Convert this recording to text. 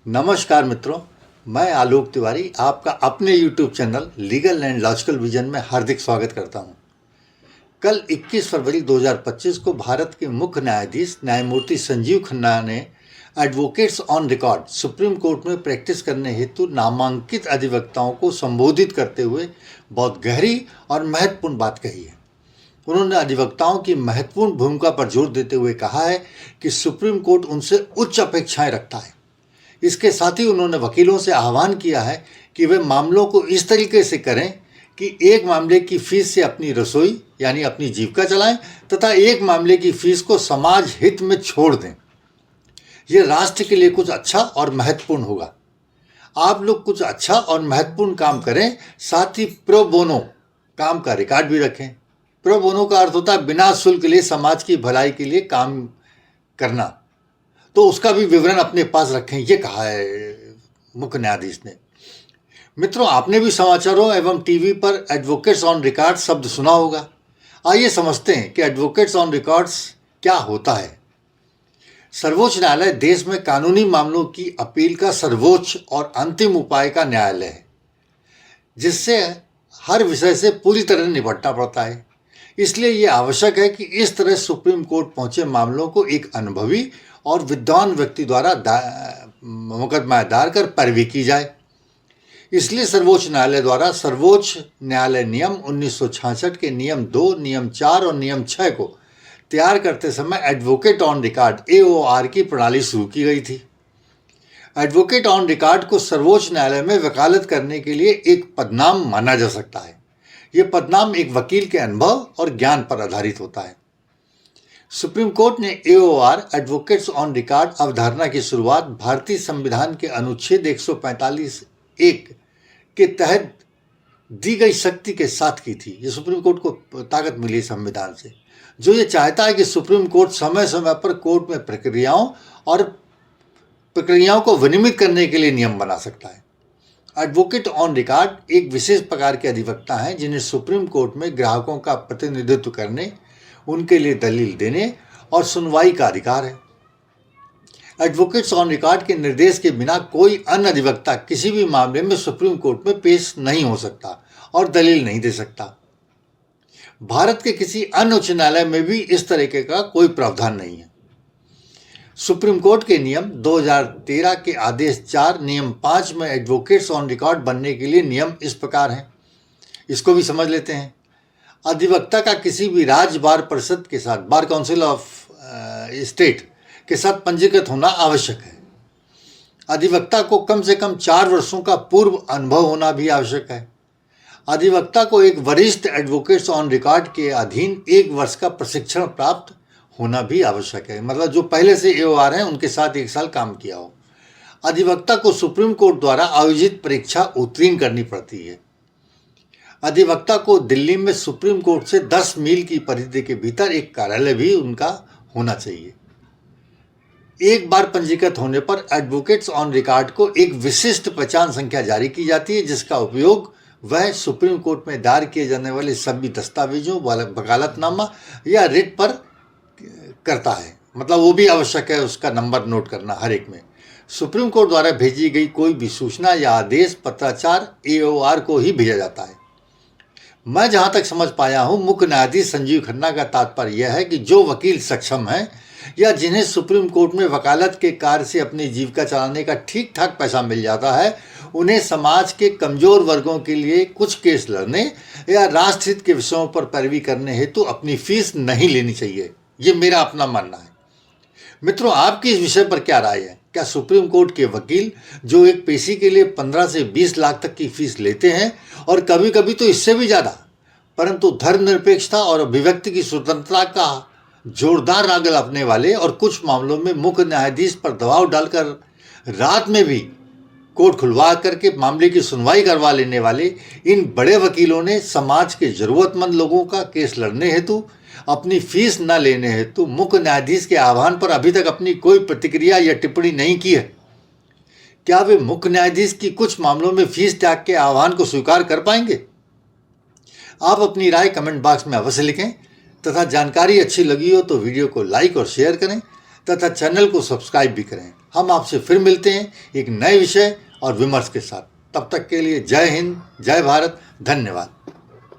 नमस्कार मित्रों, मैं आलोक तिवारी आपका अपने YouTube channel legal and logical vision में हार्दिक स्वागत करता हूं। कल 21 फरवरी 2025 को भारत के मुख्य न्यायाधीश न्यायमूर्ति संजीव खन्ना ने advocates on record supreme court में प्रैक्टिस करने हेतु नामांकित अधिवक्ताओं को संबोधित करते हुए बहुत गहरी और महत्वपूर्ण बात कही है। उन्होंने अधिवक्ताओं की महत्वपूर्ण भूमिका पर जोर देते हुए कहा है कि सुप्रीम कोर्ट उनसे उच्च अपेक्षाएं रखता है। इसके साथ ही उन्होंने वकीलों से आह्वान किया है कि वे मामलों को इस तरीके से करें कि एक मामले की फीस से अपनी रसोई यानी अपनी जीविका चलाएं तथा एक मामले की फीस को समाज हित में छोड़ दें। ये राष्ट्र के लिए कुछ अच्छा और महत्वपूर्ण होगा। आप लोग कुछ अच्छा और महत्वपूर्ण काम करें, साथ ही प्रो बोनो काम का रिकॉर्ड भी रखें। प्रो बोनो का अर्थ होता है बिना शुल्क लिए समाज की भलाई के लिए काम करना, तो उसका भी विवरण अपने पास रखें, ये कहा है मुख्य न्यायाधीश ने। मित्रों, आपने भी समाचारों एवं टीवी पर एडवोकेट्स ऑन रिकॉर्ड शब्द सुना होगा। आइए समझते हैं कि एडवोकेट्स ऑन रिकॉर्ड्स क्या होता है। सर्वोच्च न्यायालय देश में कानूनी मामलों की अपील का सर्वोच्च और अंतिम उपाय का न्यायालय है, जिससे हर विषय से पूरी तरह निपटना पड़ता है। इसलिए ये आवश्यक है कि इस तरह सुप्रीम कोर्ट पहुंचे मामलों को एक अनुभवी और विद्वान व्यक्ति द्वारा मुकदमा दायर कर पैरवी की जाए। इसलिए सर्वोच्च न्यायालय द्वारा सर्वोच्च न्यायालय नियम 1966 के नियम 2, नियम 4 और नियम 6 को तैयार करते समय एडवोकेट ऑन रिकॉर्ड AOR की प्रणाली शुरू की गई थी। एडवोकेट ऑन रिकॉर्ड को सर्वोच्च न्यायालय में वकालत करने के लिए एक पदनाम माना जा सकता है। यह पदनाम एक वकील के अनुभव और ज्ञान पर आधारित होता है। सुप्रीम कोर्ट ने AOR एडवोकेट्स ऑन रिकॉर्ड अवधारणा की शुरुआत भारतीय संविधान के अनुच्छेद 145(1) के तहत दी गई शक्ति के साथ की थी। ये सुप्रीम कोर्ट को ताकत मिली संविधान से, जो ये चाहता है कि सुप्रीम कोर्ट समय समय पर कोर्ट में प्रक्रियाओं को विनियमित करने के लिए नियम बना सकता है। एडवोकेट ऑन रिकॉर्ड एक विशेष प्रकार के अधिवक्ता हैं जिन्हें सुप्रीम कोर्ट में ग्राहकों का प्रतिनिधित्व करने, उनके लिए दलील देने और सुनवाई का अधिकार है। एडवोकेट्स ऑन रिकॉर्ड के निर्देश के बिना कोई अन्य अधिवक्ता किसी भी मामले में सुप्रीम कोर्ट में पेश नहीं हो सकता और दलील नहीं दे सकता। भारत के किसी अन्य उच्च न्यायालय में भी इस तरीके का कोई प्रावधान नहीं है। सुप्रीम कोर्ट के नियम 2013 के आदेश 4 नियम 5 में एडवोकेट्स ऑन रिकॉर्ड बनने के लिए नियम इस प्रकार हैं। इसको भी समझ लेते हैं। अधिवक्ता का किसी भी राज्य बार परिषद के साथ, बार काउंसिल ऑफ स्टेट के साथ पंजीकृत होना आवश्यक है। अधिवक्ता को कम से कम 4 वर्षों का पूर्व अनुभव होना भी आवश्यक है। अधिवक्ता को एक वरिष्ठ एडवोकेट्स ऑन रिकॉर्ड के अधीन 1 वर्ष का प्रशिक्षण प्राप्त होना भी आवश्यक है, मतलब जो पहले से AOR हैं उनके साथ 1 साल काम किया हो। अधिवक्ता को सुप्रीम कोर्ट द्वारा आयोजित परीक्षा उत्तीर्ण करनी पड़ती है। अधिवक्ता को दिल्ली में सुप्रीम कोर्ट से 10 मील की परिधि के भीतर एक कार्यालय भी उनका होना चाहिए। एक बार पंजीकृत होने पर एडवोकेट्स ऑन रिकॉर्ड को एक विशिष्ट पहचान संख्या जारी की जाती है, जिसका उपयोग वह सुप्रीम कोर्ट में दायर किए जाने वाले सभी दस्तावेजों, वकालतनामा या रिट पर करता है। मतलब वो भी आवश्यक है उसका नंबर नोट करना हर एक में। सुप्रीम कोर्ट द्वारा भेजी गई कोई भी सूचना या आदेश पत्राचार AOR को ही भेजा जाता है। मैं जहां तक समझ पाया हूं, मुख्य न्यायाधीश संजीव खन्ना का तात्पर्य यह है कि जो वकील सक्षम हैं या जिन्हें सुप्रीम कोर्ट में वकालत के कार्य से अपनी जीविका चलाने का ठीक ठाक पैसा मिल जाता है, उन्हें समाज के कमजोर वर्गों के लिए कुछ केस लड़ने या राष्ट्रहित के विषयों पर पैरवी करने हेतु अपनी फीस नहीं लेनी चाहिए। ये मेरा अपना मानना है। मित्रों, आपकी इस विषय पर क्या राय है? क्या सुप्रीम कोर्ट के वकील जो एक पेशी के लिए 15 से 20 लाख तक की फीस लेते हैं और कभी कभी तो इससे भी ज़्यादा, परंतु धर्मनिरपेक्षता और अभिव्यक्ति की स्वतंत्रता का जोरदार राग अपने वाले और कुछ मामलों में मुख्य न्यायाधीश पर दबाव डालकर रात में भी कोर्ट खुलवा करके मामले की सुनवाई करवा लेने वाले इन बड़े वकीलों ने समाज के जरूरतमंद लोगों का केस लड़ने हेतु अपनी फीस न लेने हेतु मुख्य न्यायाधीश के आह्वान पर अभी तक अपनी कोई प्रतिक्रिया या टिप्पणी नहीं की है। क्या वे मुख्य न्यायाधीश की कुछ मामलों में फीस त्याग के आह्वान को स्वीकार कर पाएंगे? आप अपनी राय कमेंट बॉक्स में अवश्य लिखें तथा जानकारी अच्छी लगी हो तो वीडियो को लाइक और शेयर करें तथा चैनल को सब्सक्राइब भी करें। हम आपसे फिर मिलते हैं एक नए विषय और विमर्श के साथ। तब तक के लिए जय हिंद, जय भारत, धन्यवाद।